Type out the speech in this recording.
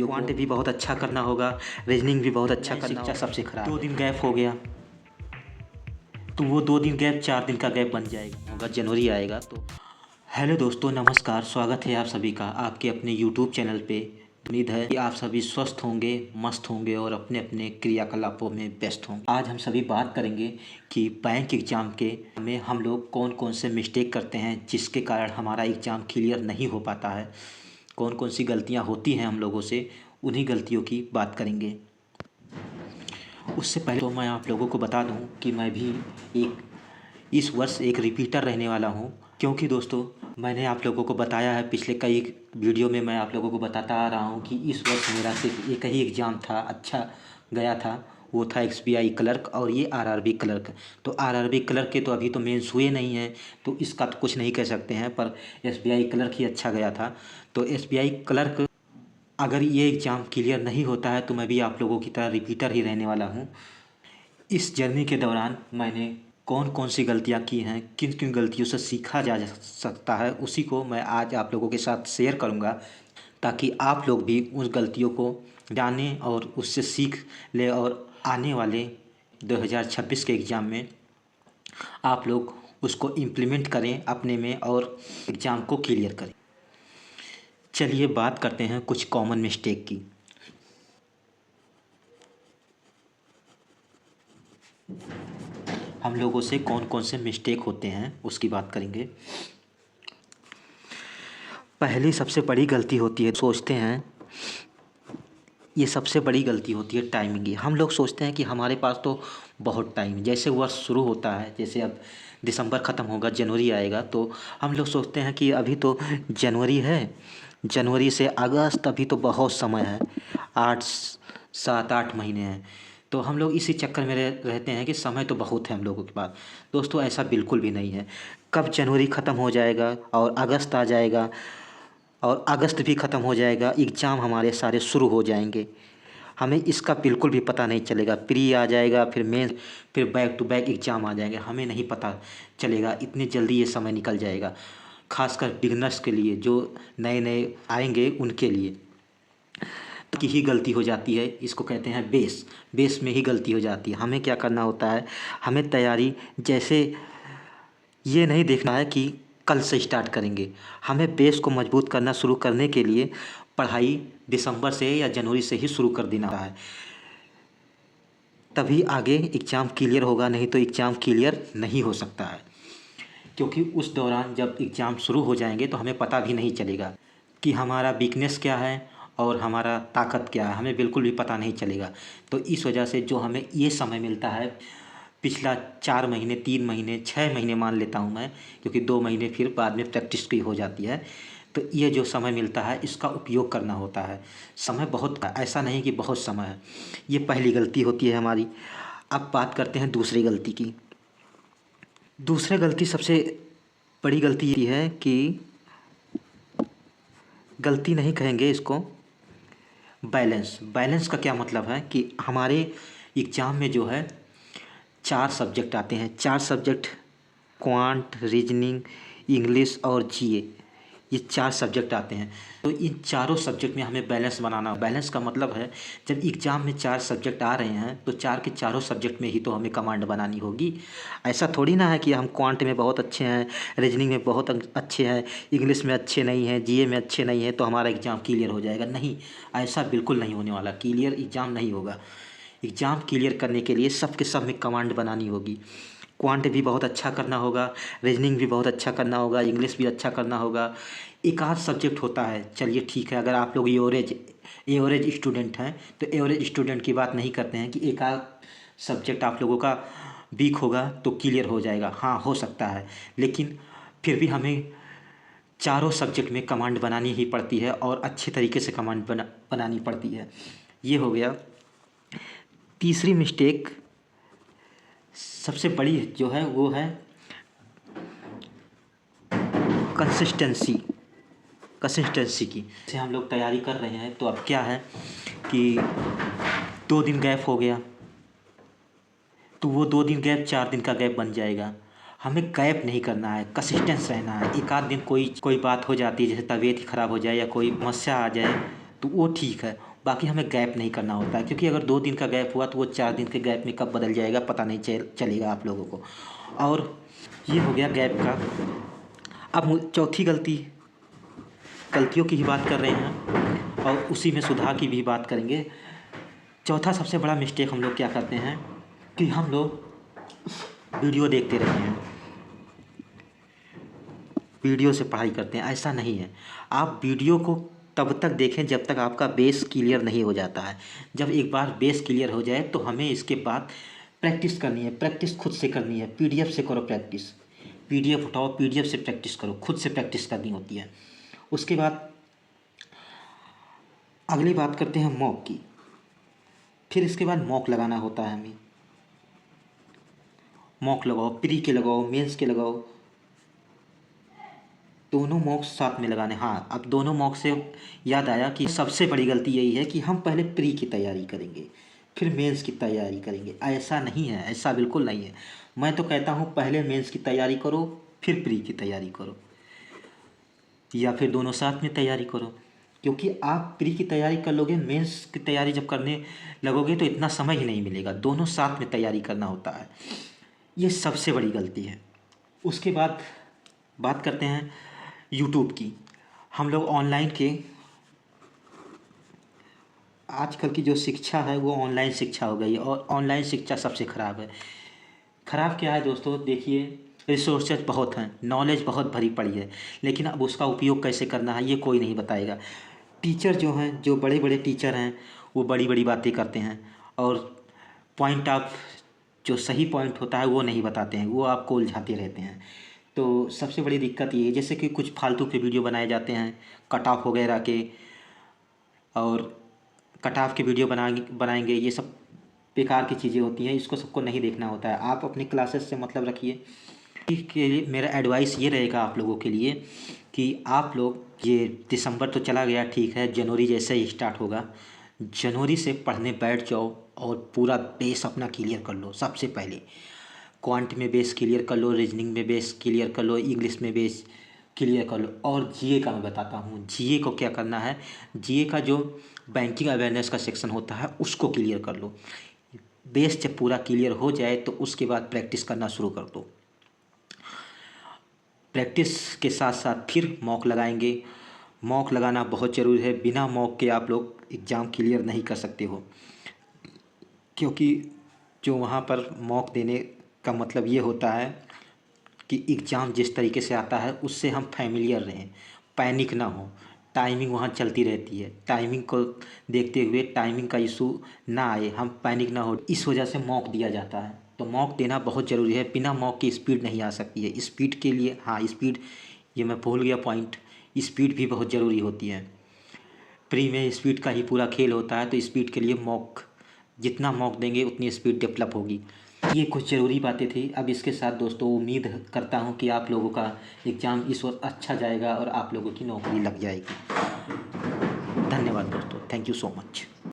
लड़कियों क्वांट भी बहुत अच्छा करना होगा, रीजनिंग भी बहुत अच्छा करना होगा। सबसे खराब 2 दिन गैप हो गया तो वो 2 दिन गैप 4 दिन का गैप बन जाएगा, होगा जनवरी आएगा तो। हेलो दोस्तों, नमस्कार, स्वागत है आप सभी का आपके अपने यूट्यूब चैनल पे। उम्मीद है कि आप सभी स्वस्थ होंगे, मस्त होंगे और अपने अपने क्रियाकलापों में व्यस्त होंगे। आज हम सभी बात करेंगे कि बैंक एग्ज़ाम के में हम लोग कौन कौन से मिस्टेक करते हैं जिसके कारण हमारा एग्ज़ाम क्लियर नहीं हो पाता है, कौन कौन सी गलतियां होती हैं हम लोगों से, उन्हीं गलतियों की बात करेंगे। उससे पहले तो मैं आप लोगों को बता दूं कि मैं भी इस वर्ष एक रिपीटर रहने वाला हूं, क्योंकि दोस्तों मैंने आप लोगों को बताया है, पिछले कई वीडियो में मैं आप लोगों को बताता आ रहा हूं कि इस वर्ष मेरा सिर्फ एक ही एग्ज़ाम था, अच्छा गया था, वो था एसबीआई क्लर्क और ये आरआरबी क्लर्क। तो आरआरबी क्लर्क के तो अभी तो मेंस हुए नहीं हैं, तो इसका तो कुछ नहीं कह सकते हैं, पर एसबीआई क्लर्क ही अच्छा गया था। तो एसबीआई क्लर्क अगर ये एग्ज़ाम क्लियर नहीं होता है तो मैं भी आप लोगों की तरह रिपीटर ही रहने वाला हूँ। इस जर्नी के दौरान मैंने कौन कौन सी गलतियाँ की हैं, किन किन गलतियों से सीखा जा सकता है, उसी को मैं आज आप लोगों के साथ शेयर करूँगा, ताकि आप लोग भी उस गलतियों को जानें और उससे सीख लें और आने वाले 2026 के एग्ज़ाम में आप लोग उसको इम्प्लीमेंट करें अपने में और एग्ज़ाम को क्लियर करें। चलिए बात करते हैं कुछ कॉमन मिस्टेक की। हम लोगों से कौन कौन से मिस्टेक होते हैं उसकी बात करेंगे। पहली सबसे बड़ी गलती होती है, सोचते हैं, ये सबसे बड़ी गलती होती है टाइमिंग की। हम लोग सोचते हैं कि हमारे पास तो बहुत टाइम, जैसे वर्ष शुरू होता है, जैसे अब दिसंबर ख़त्म होगा, जनवरी आएगा, तो हम लोग सोचते हैं कि अभी तो जनवरी है, जनवरी से अगस्त अभी तो बहुत समय है, 7-8 महीने हैं। तो हम लोग इसी चक्कर में रहते हैं कि समय तो बहुत है हम लोगों के पास। दोस्तों ऐसा बिल्कुल भी नहीं है। कब जनवरी ख़त्म हो जाएगा और अगस्त आ जाएगा और अगस्त भी ख़त्म हो जाएगा, एग्ज़ाम हमारे सारे शुरू हो जाएंगे, हमें इसका बिल्कुल भी पता नहीं चलेगा। प्री आ जाएगा, फिर मेंस, फिर बैक टू बैक एग्ज़ाम आ जाएंगे, हमें नहीं पता चलेगा, इतनी जल्दी ये समय निकल जाएगा। खासकर बिगनर्स के लिए, जो नए नए आएंगे उनके लिए की ही गलती हो जाती है। इसको कहते हैं बेस में ही गलती हो जाती है। हमें क्या करना होता है, हमें तैयारी जैसे ये नहीं देखना है कि कल से स्टार्ट करेंगे, हमें बेस को मजबूत करना शुरू करने के लिए पढ़ाई दिसंबर से या जनवरी से ही शुरू कर देना है, तभी आगे एग्ज़ाम क्लियर होगा, नहीं तो एग्ज़ाम क्लियर नहीं हो सकता है। क्योंकि उस दौरान जब एग्ज़ाम शुरू हो जाएंगे तो हमें पता भी नहीं चलेगा कि हमारा वीकनेस क्या है और हमारा ताकत क्या है, हमें बिल्कुल भी पता नहीं चलेगा। तो इस वजह से जो हमें ये समय मिलता है, पिछला 4 महीने, 3 महीने, 6 महीने मान लेता हूँ मैं, क्योंकि 2 महीने फिर बाद में प्रैक्टिस की हो जाती है, तो ये जो समय मिलता है इसका उपयोग करना होता है। समय बहुत, ऐसा नहीं कि बहुत समय है। ये पहली गलती होती है हमारी। अब बात करते हैं दूसरी गलती की। दूसरी गलती, सबसे बड़ी गलती ये है कि, गलती नहीं कहेंगे इसको, बैलेंस का क्या मतलब है कि हमारे एग्ज़ाम में जो है 4 सब्जेक्ट आते हैं, 4 सब्जेक्ट, क्वांट, रीजनिंग, इंग्लिश और जीए, ये 4 सब्जेक्ट आते हैं। तो इन चारों सब्जेक्ट में हमें बैलेंस बनाना। बैलेंस का मतलब है जब एग्ज़ाम में 4 सब्जेक्ट आ रहे हैं तो 4 के चारों सब्जेक्ट में ही तो हमें कमांड बनानी होगी। ऐसा थोड़ी ना है कि हम क्वांट में बहुत अच्छे हैं, रीजनिंग में बहुत अच्छे हैं, इंग्लिश में अच्छे नहीं हैं, जीए में अच्छे नहीं हैं, तो हमारा एग्ज़ाम क्लियर हो जाएगा। नहीं, ऐसा बिल्कुल नहीं होने वाला, क्लियर एग्ज़ाम नहीं होगा। एग्ज़ाम क्लियर करने के लिए सब के सब में कमांड बनानी होगी। क्वांट भी बहुत अच्छा करना होगा, रीजनिंग भी बहुत अच्छा करना होगा, इंग्लिश भी अच्छा करना होगा। एक आध सब्जेक्ट होता है, चलिए ठीक है, अगर आप लोग एवरेज स्टूडेंट हैं तो एवरेज स्टूडेंट की बात नहीं करते हैं कि एक आध सब्जेक्ट आप लोगों का वीक होगा तो क्लियर हो जाएगा, हाँ हो सकता है, लेकिन फिर भी हमें चारों सब्जेक्ट में कमांड बनानी ही पड़ती है और अच्छे तरीके से कमांड बनानी पड़ती है। ये हो गया। तीसरी मिस्टेक सबसे बड़ी जो है वो है कंसिस्टेंसी की। जैसे हम लोग तैयारी कर रहे हैं तो अब क्या है कि 2 दिन गैप हो गया तो वो 2 दिन गैप 4 दिन का गैप बन जाएगा। हमें गैप नहीं करना है, कंसिस्टेंस रहना है। एक आध दिन कोई बात हो जाती है, जैसे तबीयत ही ख़राब हो जाए या कोई समस्या आ जाए तो वो ठीक है, बाकी हमें गैप नहीं करना होता है, क्योंकि अगर 2 दिन का गैप हुआ तो वो 4 दिन के गैप में कब बदल जाएगा पता नहीं चलेगा आप लोगों को। और ये हो गया गैप का। अब चौथी गलतियों की ही बात कर रहे हैं और उसी में सुधार की भी बात करेंगे। चौथा सबसे बड़ा मिस्टेक हम लोग क्या करते हैं कि हम लोग वीडियो देखते रहते हैं, वीडियो से पढ़ाई करते हैं। ऐसा नहीं है, आप वीडियो को तब तक देखें जब तक आपका बेस क्लियर नहीं हो जाता है। जब एक बार बेस क्लियर हो जाए तो हमें इसके बाद प्रैक्टिस करनी है। प्रैक्टिस खुद से करनी है, पीडीएफ से करो प्रैक्टिस, पीडीएफ उठाओ, पीडीएफ से प्रैक्टिस करो, खुद से प्रैक्टिस करनी होती है। उसके बाद अगली बात करते हैं मॉक की। फिर इसके बाद मॉक लगाना होता है हमें। मॉक लगाओ, प्री के लगाओ, मेंस के लगाओ, दोनों मॉक्स साथ में लगाने। हाँ, अब दोनों मॉक से याद आया कि सबसे बड़ी गलती यही है कि हम पहले प्री की तैयारी करेंगे फिर मेंस की तैयारी करेंगे। ऐसा नहीं है, ऐसा बिल्कुल नहीं है। मैं तो कहता हूँ पहले मेंस की तैयारी करो फिर प्री की तैयारी करो, या फिर दोनों साथ में तैयारी करो। क्योंकि आप प्री की तैयारी कर लोगे, मेंस की तैयारी जब करने लगोगे तो इतना समय ही नहीं मिलेगा। दोनों साथ में तैयारी करना होता है, ये सबसे बड़ी गलती है। उसके बाद बात करते हैं यूट्यूब की। हम लोग ऑनलाइन के आजकल की जो शिक्षा है वो ऑनलाइन शिक्षा हो गई है और ऑनलाइन शिक्षा सबसे ख़राब है। ख़राब क्या है दोस्तों, देखिए रिसोर्सेज बहुत हैं, नॉलेज बहुत भरी पड़ी है, लेकिन अब उसका उपयोग कैसे करना है ये कोई नहीं बताएगा। टीचर जो हैं, जो बड़े बड़े टीचर हैं, वो बड़ी बड़ी बातें करते हैं और पॉइंट ऑफ जो सही पॉइंट होता है वो नहीं बताते हैं, वो आपको उलझाते रहते हैं। तो सबसे बड़ी दिक्कत ये है, जैसे कि कुछ फालतू के वीडियो बनाए जाते हैं कट ऑफ वगैरह के, और कट ऑफ के वीडियो बनाएंगे, ये सब बेकार की चीज़ें होती हैं, इसको सबको नहीं देखना होता है। आप अपने क्लासेस से मतलब रखिए। के लिए मेरा एडवाइस ये रहेगा आप लोगों के लिए कि आप लोग, ये दिसंबर तो चला गया ठीक है, जनवरी जैसे ही स्टार्ट होगा, जनवरी से पढ़ने बैठ जाओ और पूरा बेस अपना क्लियर कर लो। सबसे पहले क्वांट में बेस क्लियर कर लो, रीजनिंग में बेस क्लियर कर लो, इंग्लिश में बेस क्लियर कर लो। और जीए का मैं बताता हूँ, जीए को क्या करना है। जीए का जो बैंकिंग अवेयरनेस का सेक्शन होता है उसको क्लियर कर लो। बेस जब पूरा क्लियर हो जाए तो उसके बाद प्रैक्टिस करना शुरू कर दो। प्रैक्टिस के साथ साथ फिर मॉक लगाएंगे। मॉक लगाना बहुत ज़रूरी है, बिना मॉक के आप लोग एग्ज़ाम क्लियर नहीं कर सकते हो। क्योंकि जो वहाँ पर मॉक देने का मतलब ये होता है कि एग्ज़ाम जिस तरीके से आता है उससे हम फैमिलियर रहें, पैनिक ना हो। टाइमिंग वहाँ चलती रहती है, टाइमिंग को देखते हुए टाइमिंग का इशू ना आए, हम पैनिक ना हो, इस वजह से मॉक दिया जाता है। तो मॉक देना बहुत ज़रूरी है, बिना मॉक की स्पीड नहीं आ सकती है। स्पीड के लिए, हाँ स्पीड, ये मैं भूल गया पॉइंट, स्पीड भी बहुत ज़रूरी होती है। प्री में स्पीड का ही पूरा खेल होता है, तो स्पीड के लिए मॉक, जितना मॉक देंगे उतनी स्पीड डेवलप होगी। ये कुछ ज़रूरी बातें थी। अब इसके साथ दोस्तों उम्मीद करता हूँ कि आप लोगों का एग्ज़ाम इस वक्त अच्छा जाएगा और आप लोगों की नौकरी लग जाएगी। धन्यवाद दोस्तों, थैंक यू सो मच।